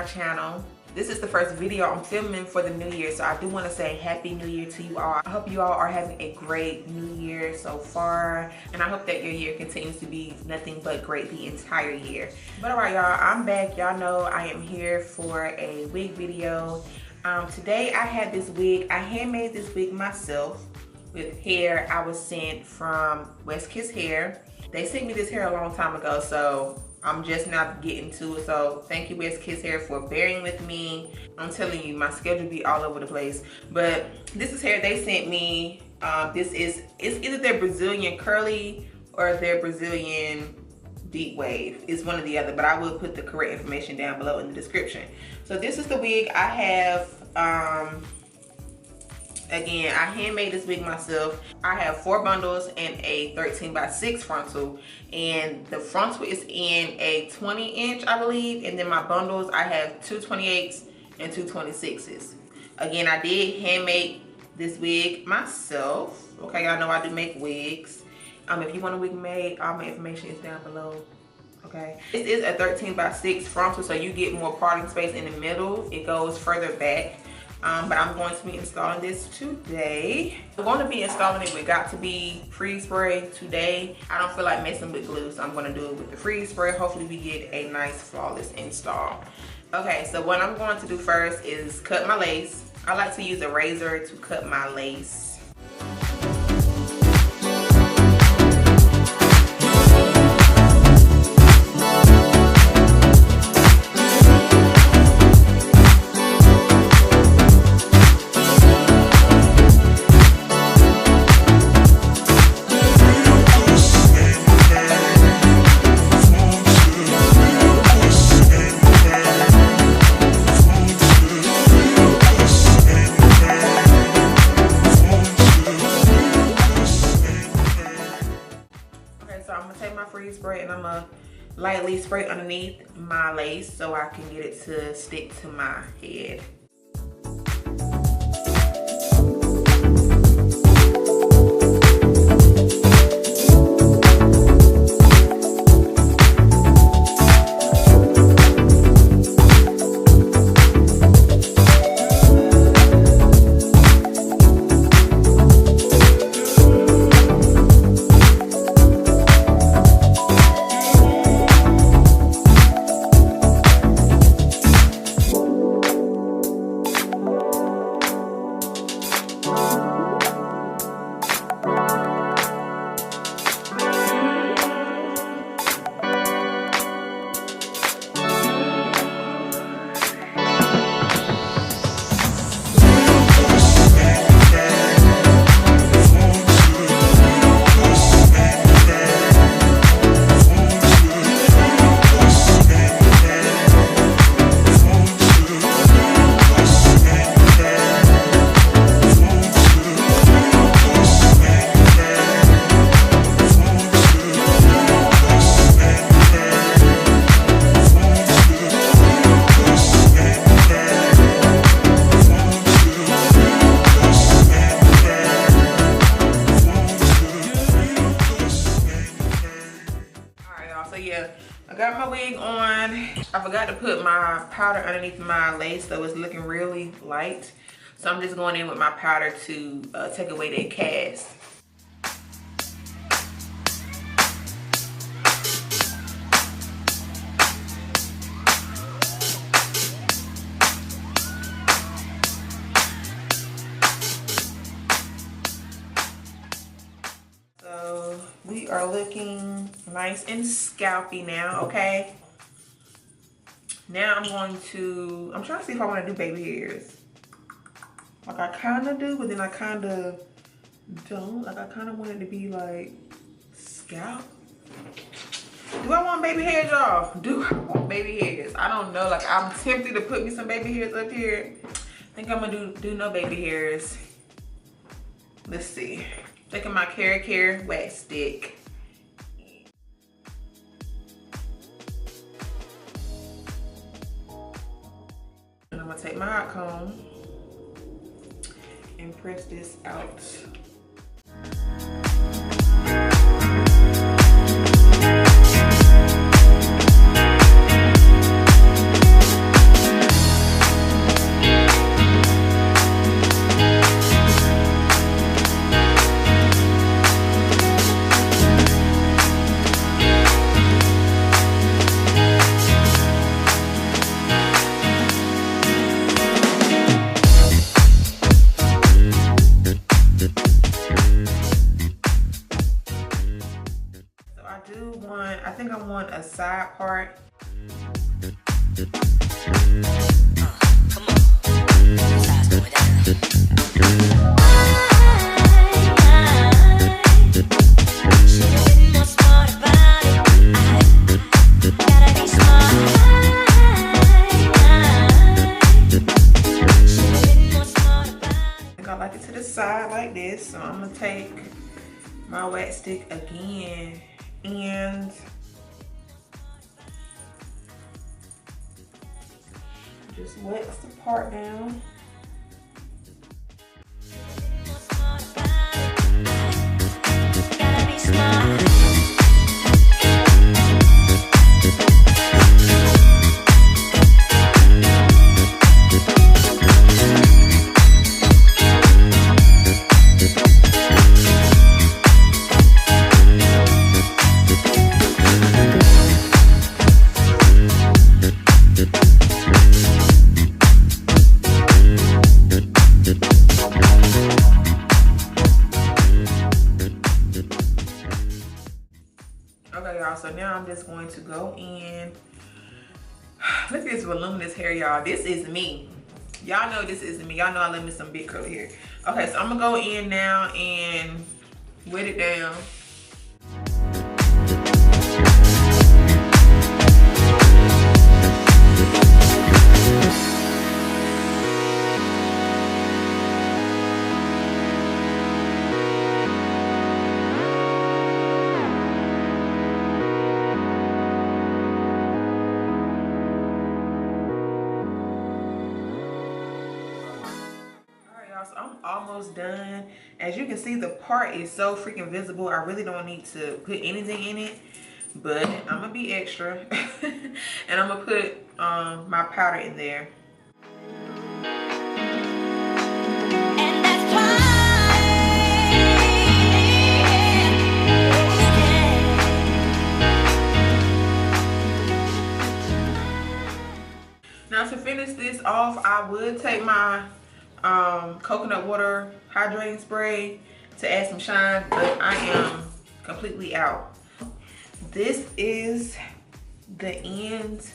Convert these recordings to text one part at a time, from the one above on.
channel. This is the first video I'm filming for the new year, so I do want to say Happy New Year to you all. I hope you all are having a great new year so far, and I hope that your year continues to be nothing but great the entire year. But alright y'all, I'm back. Y'all know I am here for a wig video. Today I had this wig. I handmade this wig myself with hair I was sent from West Kiss Hair. They sent me this hair a long time ago, so I'm just now getting to it. So thank you, West Kiss Hair, for bearing with me. I'm telling you, my schedule be all over the place. But this is hair they sent me. It's either their Brazilian curly or their Brazilian deep wave. It's one or the other, but I will put the correct information down below in the description. So this is the wig I have. Again, I handmade this wig myself. I have 4 bundles and a 13x6 frontal, and the frontal is in a 20-inch, I believe, and then my bundles, I have 2 28s and 2 26s. Again, I did handmade this wig myself. Okay, y'all know I do make wigs. If you want a wig made, all my information is down below. Okay, this is a 13x6 frontal, so you get more parting space in the middle. It goes further back. But I'm going to be installing this today. I'm going to be installing it with Got To Be freeze spray today. I don't feel like messing with glue, so I'm going to do it with the freeze spray. Hopefully we get a nice flawless install. Okay, so what I'm going to do first is cut my lace. I like to use a razor to cut my lace. Spray, and I'm gonna lightly spray underneath my lace so I can get it to stick to my head. I got my wig on. I forgot to put my powder underneath my lace, so it's looking really light. So I'm just going in with my powder to take away that cast. We are looking nice and scalpy now, okay? Now I'm trying to see if I want to do baby hairs. Like I kind of do, but then I kind of don't. Like I kind of want it to be like scalp. Do I want baby hairs, y'all? Do I want baby hairs? I don't know. Like I'm tempted to put me some baby hairs up here. I think I'm gonna do no baby hairs. Let's see. Taking my Carrot Care wax stick. And I'm gonna take my hot comb and press this out. I think I want a side part. Side like this, so I'm gonna take my wax stick again and just wax the part down. Okay, y'all, so now I'm just going to go in. Look at this voluminous hair, y'all. This is me. Y'all know this is me. Y'all know I love me some big curly hair. Okay, so I'm gonna go in now and wet it down. So I'm almost done. As you can see, the part is so freaking visible. I really don't need to put anything in it, but I'm gonna be extra and I'm gonna put my powder in there. Now to finish this off, I would take my coconut water hydrating spray to add some shine, but I am completely out. This is the end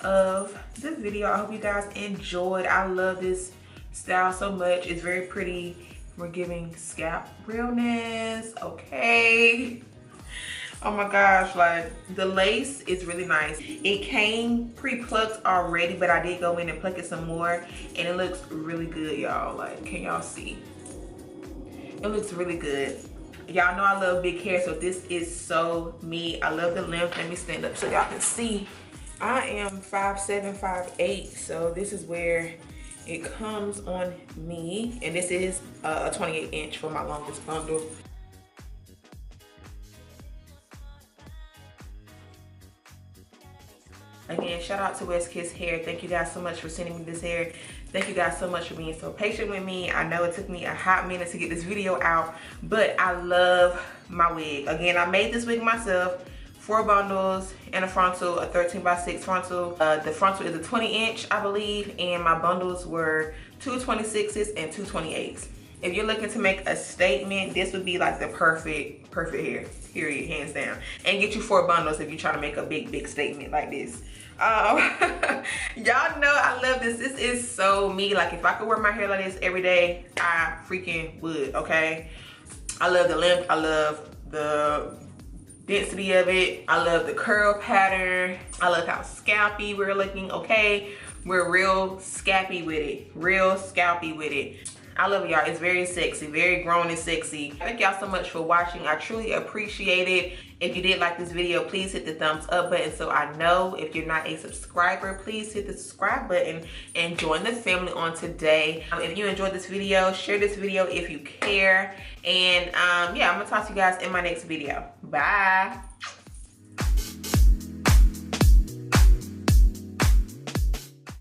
of the video. I hope you guys enjoyed. I love this style so much. It's very pretty. We're giving scalp realness. Okay. Oh my gosh, like the lace is really nice. It came pre-plucked already, but I did go in and pluck it some more and it looks really good, y'all. Like, can y'all see? It looks really good. Y'all know I love big hair, so this is so me. I love the length. Let me stand up so y'all can see. I am 5'7", 5'8", so this is where it comes on me. And this is a 28" for my longest bundle. Again, shout out to West Kiss Hair. Thank you guys so much for sending me this hair. Thank you guys so much for being so patient with me. I know it took me a hot minute to get this video out, but I love my wig. Again, I made this wig myself. 4 bundles and a frontal, a 13x6 frontal. The frontal is a 20" I believe, and my bundles were 2 26s and 2 28s. If you're looking to make a statement, this would be like the perfect hair, period, hands down. And get you 4 bundles if you're trying to make a big statement like this. Y'all know I love this. This is so me. Like, if I could wear my hair like this every day, I freaking would, okay? I love the length. I love the density of it. I love the curl pattern. I love how scalpy we're looking, okay? We're real scalpy with it. Real scalpy with it. I love it, y'all. It's very sexy, very grown and sexy. Thank y'all so much for watching. I truly appreciate it. If you did like this video, please hit the thumbs up button so I know. If you're not a subscriber, please hit the subscribe button and join the family on today. If you enjoyed this video, share this video if you care. And yeah, I'm gonna talk to you guys in my next video. Bye.